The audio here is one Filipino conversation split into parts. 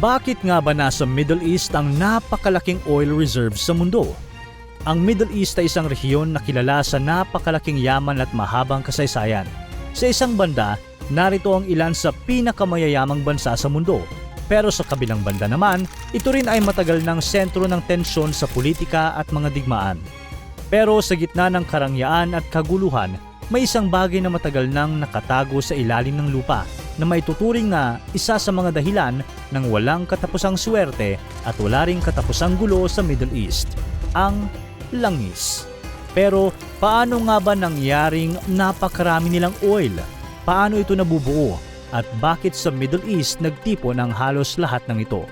Bakit nga ba nasa Middle East ang napakalaking oil reserves sa mundo? Ang Middle East ay isang rehiyon na kilala sa napakalaking yaman at mahabang kasaysayan. Sa isang banda, narito ang ilan sa pinakamayayamang bansa sa mundo. Pero sa kabilang banda naman, ito rin ay matagal ng sentro ng tensyon sa politika at mga digmaan. Pero sa gitna ng karangyaan at kaguluhan, may isang bagay na matagal nang nakatago sa ilalim ng lupa na maituturing na isa sa mga dahilan ng walang katapusang swerte at wala ring katapusang gulo sa Middle East, ang langis. Pero paano nga ba nangyaring napakarami nilang oil? Paano ito nabubuo? At bakit sa Middle East nagtipon ang halos lahat ng ito?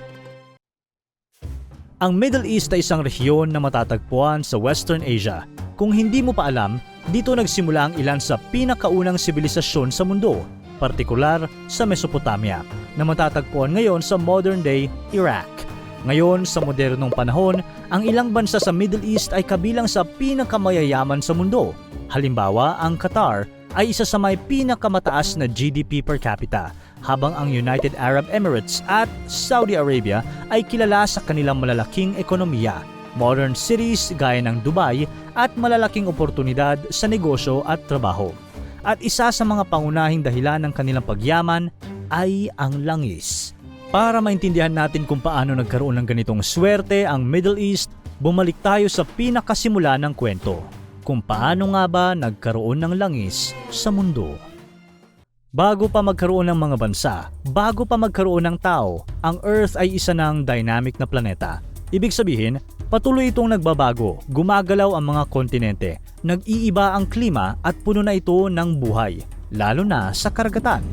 Ang Middle East ay isang rehiyon na matatagpuan sa Western Asia. Kung hindi mo pa alam, dito nagsimula ang ilan sa pinakaunang sibilisasyon sa mundo, partikular sa Mesopotamia, na matatagpuan ngayon sa modern-day Iraq. Ngayon, sa modernong panahon, ang ilang bansa sa Middle East ay kabilang sa pinakamayayaman sa mundo. Halimbawa, ang Qatar ay isa sa may pinakamataas na GDP per capita, habang ang United Arab Emirates at Saudi Arabia ay kilala sa kanilang malalaking ekonomiya, modern cities gaya ng Dubai at malalaking oportunidad sa negosyo at trabaho. At isa sa mga pangunahing dahilan ng kanilang pagyaman ay ang langis. Para maintindihan natin kung paano nagkaroon ng ganitong swerte ang Middle East, bumalik tayo sa pinakasimula ng kwento, kung paano nga ba nagkaroon ng langis sa mundo. Bago pa magkaroon ng mga bansa, bago pa magkaroon ng tao, ang Earth ay isa ng dynamic na planeta. Ibig sabihin, patuloy itong nagbabago, gumagalaw ang mga kontinente, nag-iiba ang klima at puno na ito ng buhay, lalo na sa karagatan.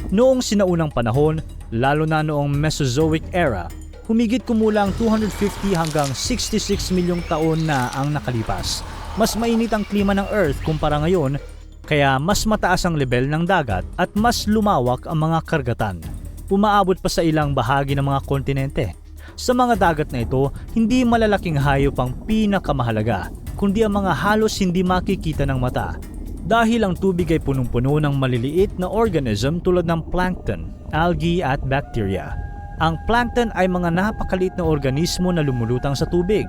Noong sinaunang panahon, lalo na noong Mesozoic era, humigit kumulang 250 hanggang 66 milyong taon na ang nakalipas. Mas mainit ang klima ng Earth kumpara ngayon, kaya mas mataas ang level ng dagat at mas lumawak ang mga karagatan. Umaabot pa sa ilang bahagi ng mga kontinente. Sa mga dagat na ito, hindi malalaking hayop ang pinakamahalaga, kundi ang mga halos hindi makikita ng mata. Dahil ang tubig ay punong-puno ng maliliit na organism tulad ng plankton, algae at bacteria. Ang plankton ay mga napakaliit na organismo na lumulutang sa tubig,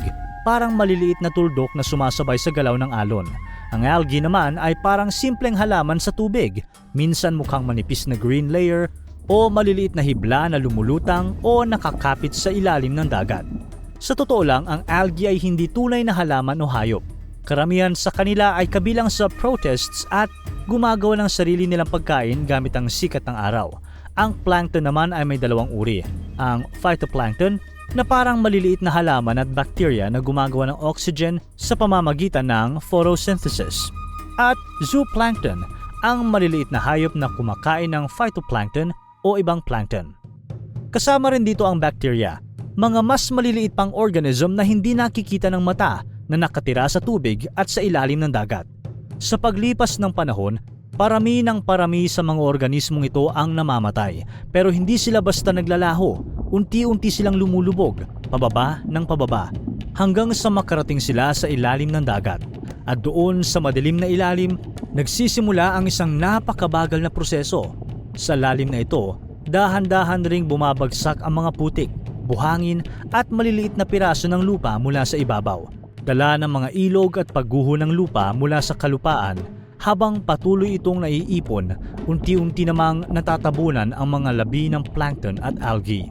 parang maliliit na tuldok na sumasabay sa galaw ng alon. Ang algae naman ay parang simpleng halaman sa tubig, minsan mukhang manipis na green layer o maliliit na hibla na lumulutang o nakakapit sa ilalim ng dagat. Sa totoo lang, ang algae ay hindi tunay na halaman o hayop. Karamihan sa kanila ay kabilang sa protists at gumagawa ng sarili nilang pagkain gamit ang sikat ng araw. Ang plankton naman ay may dalawang uri, ang phytoplankton na parang maliliit na halaman at bacteria na gumagawa ng oxygen sa pamamagitan ng photosynthesis. At zooplankton, ang maliliit na hayop na kumakain ng phytoplankton o ibang plankton. Kasama rin dito ang bacteria, mga mas maliliit pang organism na hindi nakikita ng mata na nakatira sa tubig at sa ilalim ng dagat. Sa paglipas ng panahon, parami sa mga organismong ito ang namamatay, pero hindi sila basta naglalaho. Unti-unti silang lumulubog, pababa ng pababa, hanggang sa makarating sila sa ilalim ng dagat. At doon sa madilim na ilalim, nagsisimula ang isang napakabagal na proseso. Sa lalim na ito, dahan-dahan ring bumabagsak ang mga putik, buhangin at maliliit na piraso ng lupa mula sa ibabaw. Dala ng mga ilog at pagguho ng lupa mula sa kalupaan. Habang patuloy itong naiipon, unti-unti namang natatabunan ang mga labi ng plankton at algae.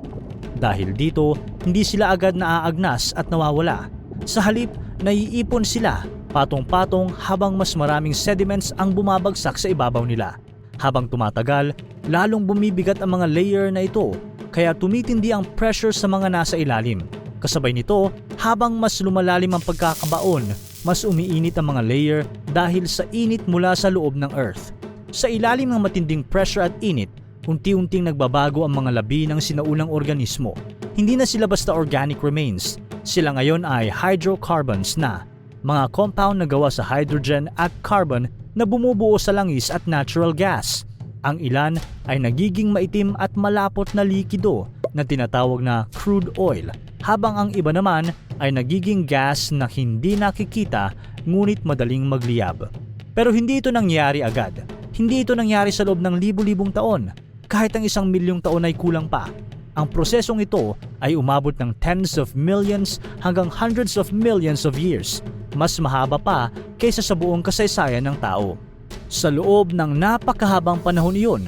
Dahil dito, hindi sila agad naaagnas at nawawala. Sa halip, naiipon sila, patong-patong habang mas maraming sediments ang bumabagsak sa ibabaw nila. Habang tumatagal, lalong bumibigat ang mga layer na ito, kaya tumitindi ang pressure sa mga nasa ilalim. Kasabay nito, habang mas lumalalim ang pagkakabaon, mas umiinit ang mga layer dahil sa init mula sa loob ng Earth. Sa ilalim ng matinding pressure at init, unti-unting nagbabago ang mga labi ng sinaunang organismo. Hindi na sila basta organic remains. Sila ngayon ay hydrocarbons na, mga compound na gawa sa hydrogen at carbon na bumubuo sa langis at natural gas. Ang ilan ay nagiging maitim at malapot na likido na tinatawag na crude oil, habang ang iba naman ay nagiging gas na hindi nakikita ngunit madaling magliyab. Pero hindi ito nangyari agad. Hindi ito nangyari sa loob ng libu-libong taon. Kahit ang 1 milyong taon ay kulang pa. Ang prosesong ito ay umabot ng tens of millions hanggang hundreds of millions of years, mas mahaba pa kaysa sa buong kasaysayan ng tao. Sa loob ng napakahabang panahon iyon,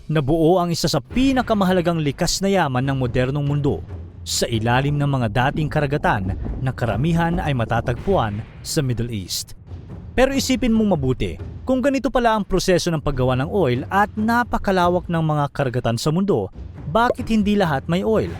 nabuo ang isa sa pinakamahalagang likas na yaman ng modernong mundo sa ilalim ng mga dating karagatan na karamihan ay matatagpuan sa Middle East. Pero isipin mong mabuti, kung ganito pala ang proseso ng paggawa ng oil at napakalawak ng mga karagatan sa mundo, bakit hindi lahat may oil?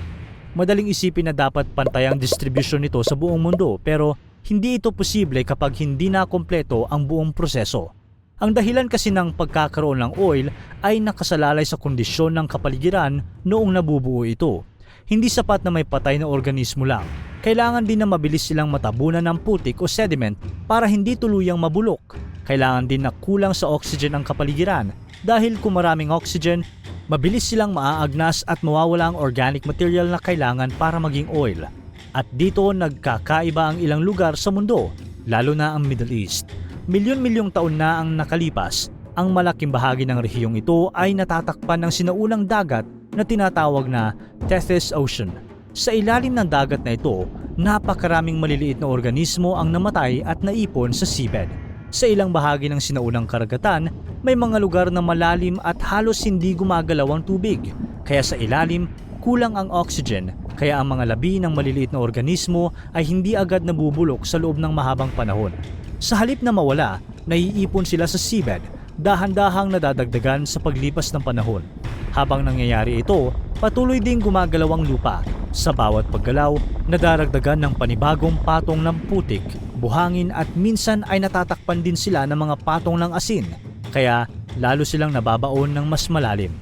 Madaling isipin na dapat pantay ang distribution nito sa buong mundo, pero hindi ito posible kapag hindi na kompleto ang buong proseso. Ang dahilan kasi ng pagkakaroon ng oil ay nakasalalay sa kondisyon ng kapaligiran noong nabubuo ito. Hindi sapat na may patay na organismo lang. Kailangan din na mabilis silang matabunan ng putik o sediment para hindi tuluyang mabulok. Kailangan din na kulang sa oxygen ang kapaligiran dahil kung maraming oxygen, mabilis silang maaagnas at mawawala ang organic material na kailangan para maging oil. At dito nagkakaiba ang ilang lugar sa mundo, lalo na ang Middle East. Milyon-milyong taon na ang nakalipas, ang malaking bahagi ng rehiyong ito ay natatakpan ng sinaunang dagat na tinatawag na Tethys Ocean. Sa ilalim ng dagat na ito, napakaraming maliliit na organismo ang namatay at naipon sa seabed. Sa ilang bahagi ng sinaunang karagatan, may mga lugar na malalim at halos hindi gumagalaw ang tubig. Kaya sa ilalim, kulang ang oxygen, kaya ang mga labi ng maliliit na organismo ay hindi agad nabubulok sa loob ng mahabang panahon. Sa halip na mawala, naiipon sila sa seabed, dahan-dahang nadadagdagan sa paglipas ng panahon. Habang nangyayari ito, patuloy ding gumagalaw ang lupa. Sa bawat paggalaw, nadaragdagan ng panibagong patong ng putik, buhangin at minsan ay natatakpan din sila ng mga patong ng asin, kaya lalo silang nababaon ng mas malalim.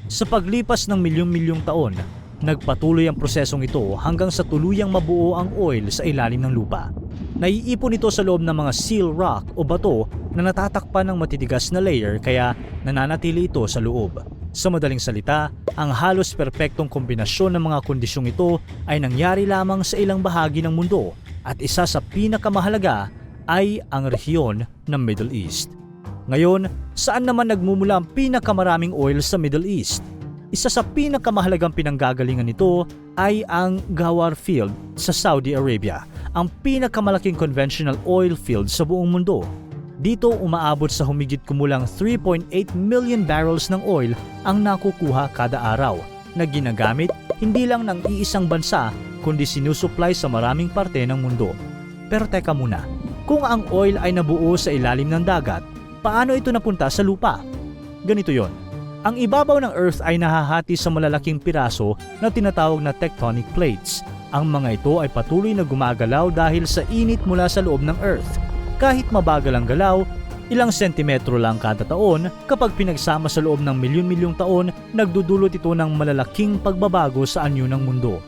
Sa paglipas ng milyong-milyong taon, nagpatuloy ang prosesong ito hanggang sa tuluyang mabuo ang oil sa ilalim ng lupa. Naiipon ito sa loob ng mga seal rock o bato na natatakpan ng matitigas na layer kaya nananatili ito sa loob. Sa madaling salita, ang halos perpektong kombinasyon ng mga kondisyong ito ay nangyari lamang sa ilang bahagi ng mundo at isa sa pinakamahalaga ay ang rehiyon ng Middle East. Ngayon, saan naman nagmumula ang pinakamaraming oil sa Middle East? Isa sa pinakamahalagang pinanggagalingan nito ay ang Ghawar Field sa Saudi Arabia, ang pinakamalaking conventional oil field sa buong mundo. Dito umaabot sa humigit kumulang 3.8 million barrels ng oil ang nakukuha kada araw na ginagamit hindi lang ng iisang bansa kundi sinusupply sa maraming parte ng mundo. Pero teka muna, kung ang oil ay nabuo sa ilalim ng dagat, paano ito napunta sa lupa? Ganito yon. Ang ibabaw ng Earth ay nahahati sa malalaking piraso na tinatawag na tectonic plates. Ang mga ito ay patuloy na gumagalaw dahil sa init mula sa loob ng Earth. Kahit mabagal ang galaw, ilang sentimetro lang kada taon, kapag pinagsama sa loob ng milyon-milyong taon, nagdudulot ito ng malalaking pagbabago sa anyo ng mundo.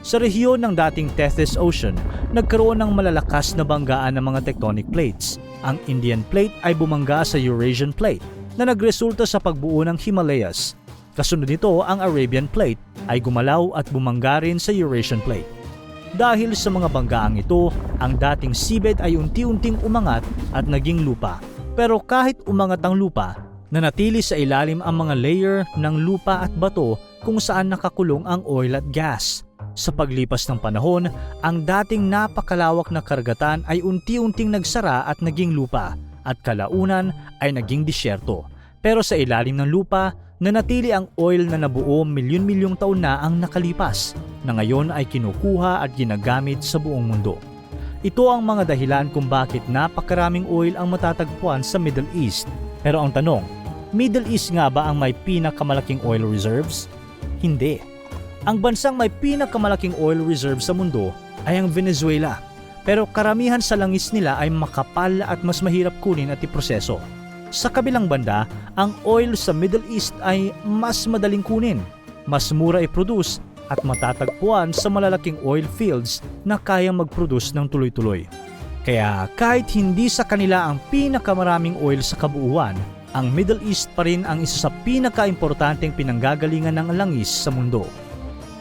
Sa rehiyon ng dating Tethys Ocean, nagkaroon ng malalakas na banggaan ng mga tectonic plates. Ang Indian Plate ay bumangga sa Eurasian Plate na nagresulta sa pagbuo ng Himalayas. Kasunod nito, ang Arabian Plate ay gumalaw at bumangga rin sa Eurasian Plate. Dahil sa mga banggaang ito, ang dating seabed ay unti-unting umangat at naging lupa. Pero kahit umangat ang lupa, nanatili sa ilalim ang mga layer ng lupa at bato kung saan nakakulong ang oil at gas. Sa paglipas ng panahon, ang dating napakalawak na karagatan ay unti-unting nagsara at naging lupa, at kalaunan ay naging disyerto. Pero sa ilalim ng lupa, nanatili ang oil na nabuo milyon-milyong taon na ang nakalipas, na ngayon ay kinukuha at ginagamit sa buong mundo. Ito ang mga dahilan kung bakit napakaraming oil ang matatagpuan sa Middle East. Pero ang tanong, Middle East nga ba ang may pinakamalaking oil reserves? Hindi. Ang bansang may pinakamalaking oil reserve sa mundo ay ang Venezuela. Pero karamihan sa langis nila ay makapal at mas mahirap kunin at iproseso. Sa kabilang banda, ang oil sa Middle East ay mas madaling kunin, mas mura i-produce at matatagpuan sa malalaking oil fields na kayang mag-produce ng tuloy-tuloy. Kaya kahit hindi sa kanila ang pinakamaraming oil sa kabuuan, ang Middle East pa rin ang isa sa pinaka-importanteng pinanggagalingan ng langis sa mundo.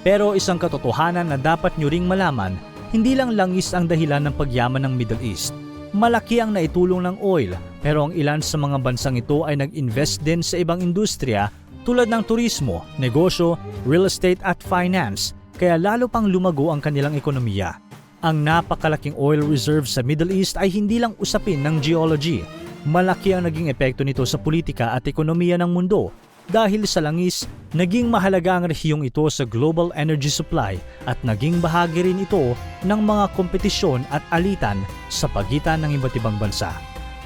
Pero isang katotohanan na dapat nyo ring malaman, hindi lang langis ang dahilan ng pagyaman ng Middle East. Malaki ang naitulong ng oil, pero ang ilan sa mga bansang ito ay nag-invest din sa ibang industriya tulad ng turismo, negosyo, real estate at finance, kaya lalo pang lumago ang kanilang ekonomiya. Ang napakalaking oil reserve sa Middle East ay hindi lang usapin ng geology. Malaki ang naging epekto nito sa politika at ekonomiya ng mundo. Dahil sa langis, naging mahalaga ang rehiyong ito sa global energy supply at naging bahagi rin ito ng mga kompetisyon at alitan sa pagitan ng iba't ibang bansa.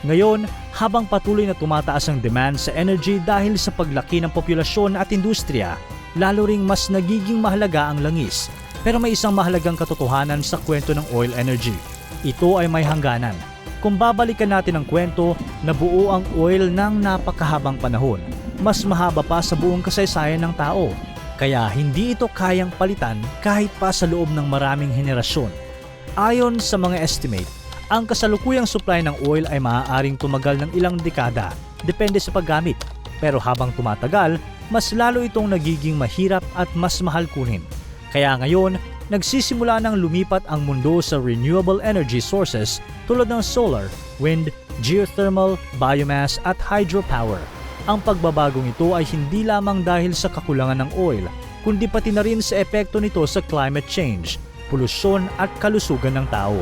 Ngayon, habang patuloy na tumataas ang demand sa energy dahil sa paglaki ng populasyon at industriya, lalo ring mas nagiging mahalaga ang langis. Pero may isang mahalagang katotohanan sa kwento ng oil energy. Ito ay may hangganan. Kung babalikan natin ang kwento, nabuo ang oil ng napakahabang panahon. Mas mahaba pa sa buong kasaysayan ng tao. Kaya hindi ito kayang palitan kahit pa sa loob ng maraming henerasyon. Ayon sa mga estimate, ang kasalukuyang supply ng oil ay maaaring tumagal ng ilang dekada, depende sa paggamit. Pero habang tumatagal, mas lalo itong nagiging mahirap at mas mahal kunin. Kaya ngayon, nagsisimula nang lumipat ang mundo sa renewable energy sources tulad ng solar, wind, geothermal, biomass at hydropower. Ang pagbabagong ito ay hindi lamang dahil sa kakulangan ng oil, kundi pati na rin sa epekto nito sa climate change, polusyon at kalusugan ng tao.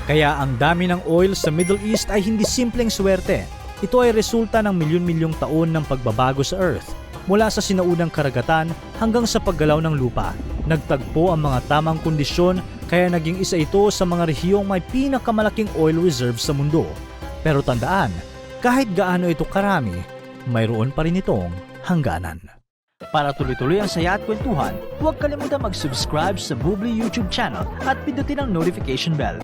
Kaya ang dami ng oil sa Middle East ay hindi simpleng swerte. Ito ay resulta ng milyon-milyong taon ng pagbabago sa Earth. Mula sa sinaunang karagatan hanggang sa paggalaw ng lupa, nagtagpo ang mga tamang kondisyon kaya naging isa ito sa mga rehiyong may pinakamalaking oil reserve sa mundo. Pero tandaan, kahit gaano ito karami, mayroon pa rin itong hangganan. Para tuloy-tuloy ang saya at kwentuhan, huwag kalimutan mag-subscribe sa Bubbly YouTube channel at pindutin ang notification bell.